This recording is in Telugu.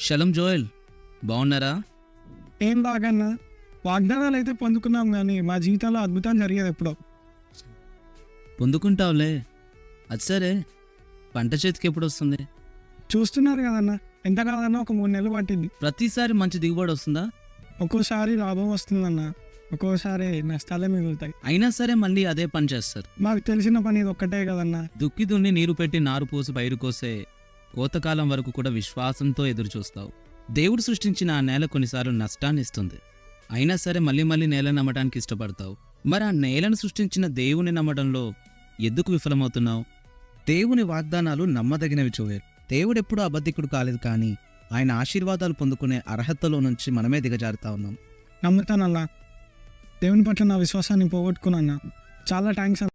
షలం జోయల్, బాగున్నారా? ఏం బాగన్నా, వాగ్దానాలు అయితే పొందుకున్నాం కానీ మా జీవితంలో అద్భుతాలు జరిగేది ఎప్పుడో. పొందుకుంటావులే. అది సరే, పంట చేతికి ఎప్పుడు వస్తుంది? చూస్తున్నారు కదన్నా, ఎంత కాదన్నా ఒక 3 నెలలు పట్టింది. ప్రతిసారి మంచి దిగుబడి వస్తుందా? ఒక్కోసారి లాభం వస్తుందన్న, ఒక్కోసారి నష్టాలే మిగులుతాయి. అయినా సరే మళ్ళీ అదే పని చేస్తారు. మాకు తెలిసిన పని ఇది ఒక్కటే కదన్నా. దుక్కి దున్ని నీరు పెట్టి నారు పోసి పైరు కోసే కోతకాలం వరకు కూడా విశ్వాసంతో ఎదురు చూస్తావు. దేవుడు సృష్టించిన ఆ నేల కొన్నిసార్లు నష్టాన్ని ఇస్తుంది. అయినా సరే మళ్ళీ మళ్ళీ నేలను నమ్మటానికి ఇష్టపడతావు. మరి ఆ నేలను సృష్టించిన దేవుని నమ్మడంలో ఎందుకు విఫలమవుతున్నావు? దేవుని వాగ్దానాలు నమ్మదగినవి చూవేరు. దేవుడెప్పుడూ అబద్ధికుడు కాలేదు, కానీ ఆయన ఆశీర్వాదాలు పొందుకునే అర్హతలో నుంచి మనమే దిగజారుతా ఉన్నాం. నమ్ముతానన్నా, దేవుని పట్ల నా విశ్వాసాన్ని పోగొట్టుకున్నా. చాలా థ్యాంక్స్.